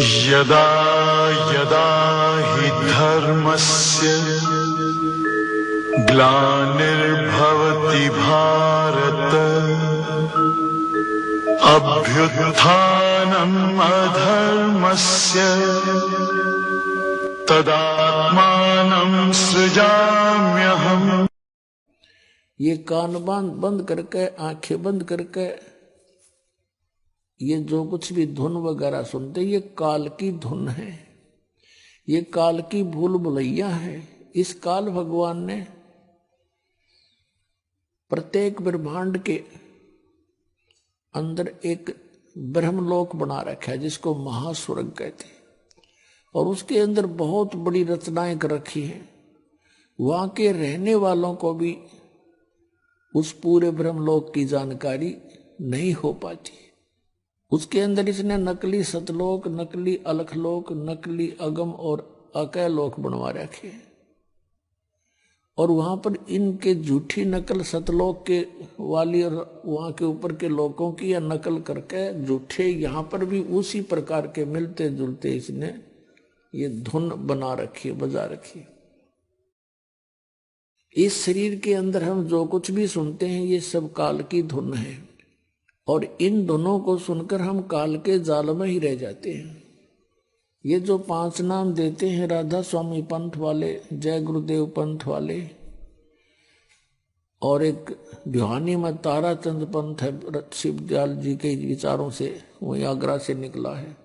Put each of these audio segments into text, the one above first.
यदा यदा हि धर्मस्य ग्लानिर्भवति भारत अभ्युत्थानम् अधर्मस्य तदात्मानं सृजाम्यहम्। ये कान बंद करके, आंखें बंद करके ये जो कुछ भी धुन वगैरह सुनते, ये काल की धुन है, ये काल की भूल भुलैया है। इस काल भगवान ने प्रत्येक ब्रह्मांड के अंदर एक ब्रह्मलोक बना रखा है जिसको महास्वर्ग कहते हैं, और उसके अंदर बहुत बड़ी रचनाएं कर रखी हैं। वहां के रहने वालों को भी उस पूरे ब्रह्मलोक की जानकारी नहीं हो पाती। उसके अंदर इसने नकली सतलोक, नकली अलखलोक, नकली अगम और अकय लोक बनवा रखे हैं, और वहां पर इनके झूठी नकल सतलोक के वाली और वहां के ऊपर के लोगों की या नकल करके झूठे यहां पर भी उसी प्रकार के मिलते जुलते इसने ये धुन बना रखी है, बजा रखी है। इस शरीर के अंदर हम जो कुछ भी सुनते हैं ये सब काल की धुन है, और इन धुनों को सुनकर हम काल के जाल में ही रह जाते हैं। ये जो 5 नाम देते हैं राधा स्वामी पंथ वाले, जय गुरुदेव पंथ वाले, और एक भिवानी में ताराचंद पंथ है, शिवदयाल जी के विचारों से वही आगरा से निकला है।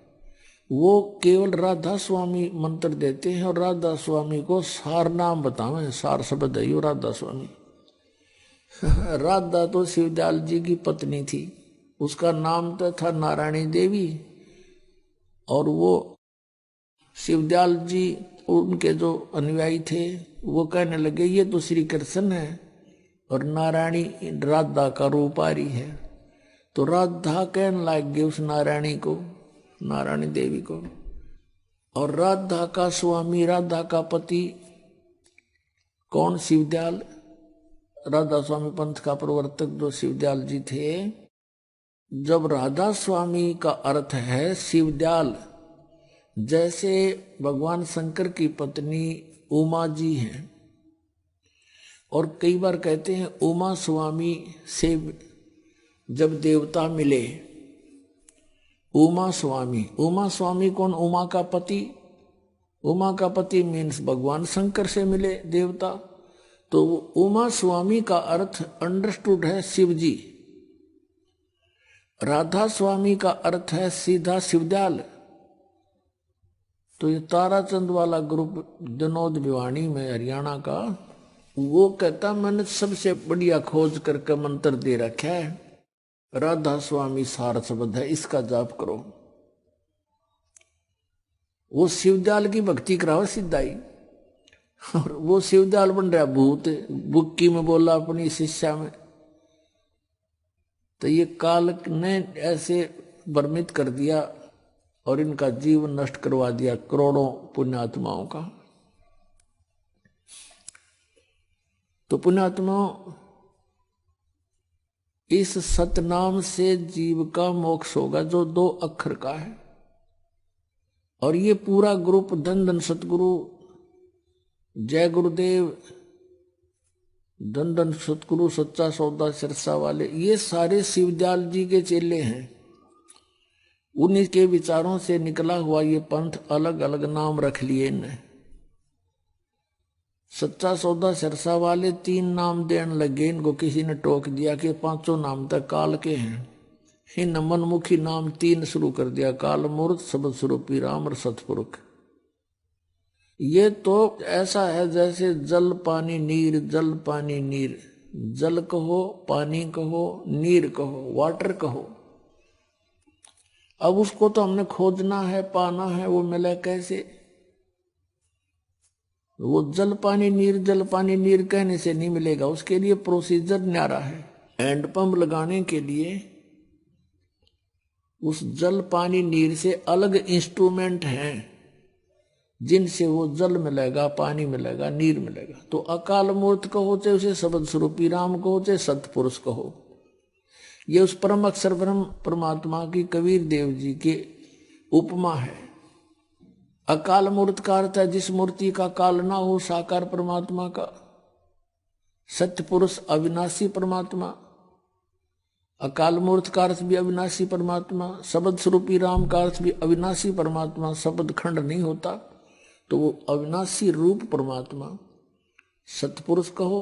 वो केवल राधा स्वामी मंत्र देते हैं और राधा स्वामी को सार नाम बतावे, सार शब्द है यो राधा स्वामी। राधा तो शिवदयाल जी की पत्नी थी, उसका नाम तो था नारायणी देवी, और वो शिवदयाल जी उनके जो अनुयायी थे वो कहने लगे ये तो श्री कृष्ण है और नारायणी राधा का रूप आ रही है। तो राधा कहने लग गए उस नारायणी को, नारायणी देवी को, और राधा का स्वामी, राधा का पति कौन? शिवदयाल, राधा स्वामी पंथ का प्रवर्तक जो शिवदयाल जी थे। जब राधा स्वामी का अर्थ है शिवदयाल, जैसे भगवान शंकर की पत्नी उमा जी हैं, और कई बार कहते हैं उमा स्वामी से जब देवता मिले, उमा स्वामी, उमा स्वामी कौन? उमा का पति, उमा का पति मीन्स भगवान शंकर से मिले देवता, तो उमा स्वामी का अर्थ अंडरस्टूड है शिव जी। राधा स्वामी का अर्थ है सीधा शिवदयाल। तो ये ताराचंद वाला ग्रुप जनोद भिवानी में हरियाणा का, वो कहता मैंने सबसे बढ़िया खोज करके मंत्र दे रखा है, राधा स्वामी सार शब्द है, इसका जाप करो। वो शिवदयाल की भक्ति कराओ सिद्धाई, और वो शिवदयाल बन रहा भूत, बुक्की में बोला अपनी शिष्या में। तो ये काल ने ऐसे भ्रमित कर दिया और इनका जीवन नष्ट करवा दिया करोड़ों पुण्यात्माओं का। तो पुण्यात्माओं, इस सतनाम से जीव का मोक्ष होगा जो 2 अक्षर का है। और ये पूरा ग्रुप धन धन सतगुरु, जय गुरुदेव, धन धन सतगुरु, सच्चा सौदा सिरसा वाले, ये सारे शिवदयाल जी के चेले हैं। उन्हीं के विचारों से निकला हुआ ये पंथ, अलग अलग नाम रख लिए इनने। सच्चा सौदा सिरसा वाले 3 नाम देने लगे, इनको किसी ने टोक दिया कि 5 नाम तक काल के हैं। इन मनमुखी नाम 3 शुरू कर दिया, काल मूर्त, शब्द स्वरूपी राम और सतपुरुष। ये तो ऐसा है जैसे जल पानी नीर, जल पानी नीर, जल कहो, पानी कहो, नीर कहो, वाटर कहो। अब उसको तो हमने खोजना है, पाना है, वो मिले कैसे? वो जल पानी नीर कहने से नहीं मिलेगा, उसके लिए प्रोसीजर न्यारा है। हैंडपंप लगाने के लिए उस जल पानी नीर से अलग इंस्ट्रूमेंट हैं जिनसे वो जल मिलेगा, पानी मिलेगा, नीर मिलेगा। तो अकाल मूर्त कहो चाहे उसे शब्द स्वरूपी राम कहो चाहे सतपुरुष कहो, ये उस परम अक्षर ब्रह्म परमात्मा की कबीर देव जी की उपमा है। अकाल मूर्त का अर्थ है जिस मूर्ति का काल ना हो, साकार परमात्मा का। सत्य पुरुष अविनाशी परमात्मा। अकाल मूर्त का अर्थ भी अविनाशी परमात्मा। शब्द स्वरूपी राम का अर्थ भी अविनाशी परमात्मा। शब्द खंड नहीं होता तो वो अविनाशी रूप परमात्मा। सतपुरुष कहो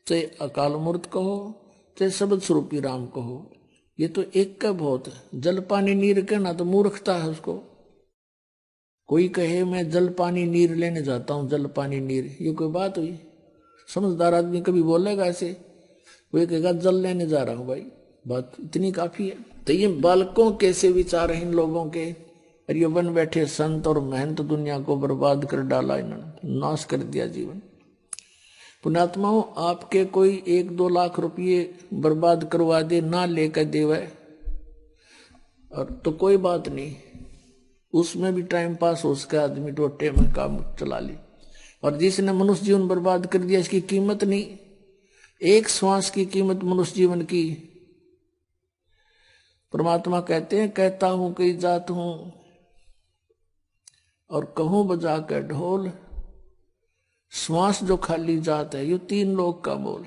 चाहे अकाल मूर्त कहो चाहे शब्द स्वरूपी राम कहो, ये तो एक का बहुत है। जल पानी नीर कहना तो मूर्खता है उसको। कोई कहे मैं जल पानी नीर लेने जाता हूं, जल पानी नीर, ये कोई बात हुई? समझदार आदमी कभी बोलेगा ऐसे? कोई कहेगा जल लेने जा रहा हूं, भाई बात इतनी काफी है। तो ये बालकों कैसे विचार हैं इन लोगों के। और ये बन बैठे संत और महंत दुनिया को बर्बाद कर डाला, इन्होंने नाश कर दिया जीवन। पुण्यात्माओं, आपके कोई 1-2 लाख रुपये बर्बाद करवा दे, ना लेकर देवे और तो कोई बात नहीं, उसमें भी टाइम पास हो सका, आदमी टोटे में काम चला ली। और जिसने मनुष्य जीवन बर्बाद कर दिया इसकी कीमत नहीं। एक श्वास की कीमत मनुष्य जीवन की। परमात्मा कहते हैं कहता हूं कई जात हूं और कहूं बजा कर ढोल। श्वास जो खाली जात है ये 3 लोक का मोल।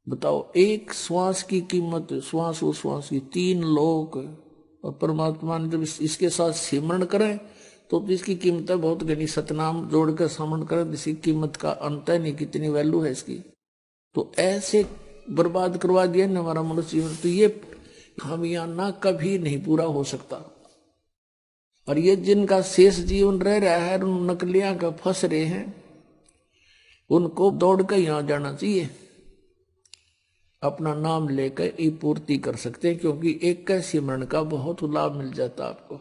बताओ, एक श्वास की कीमत, श्वास वो श्वास की 3 लोक। और परमात्मा ने जब इसके साथ सिमरण करें तो इसकी कीमत है बहुत घनी। सतनाम जोड़कर समरण करें, इसकी कीमत का अंत है नहीं, कितनी वैल्यू है इसकी। तो ऐसे बर्बाद करवा दिया न हमारा मनुष्य जीवन, तो ये खामियाना कभी नहीं पूरा हो सकता। और ये जिनका शेष जीवन रह रहा है, उन नकलियां का फंस रहे हैं, उनको दौड़ कर यहां जाना चाहिए। अपना नाम लेकर ये पूर्ति कर सकते हैं, क्योंकि एक का सिमरण का बहुत लाभ मिल जाता आपको।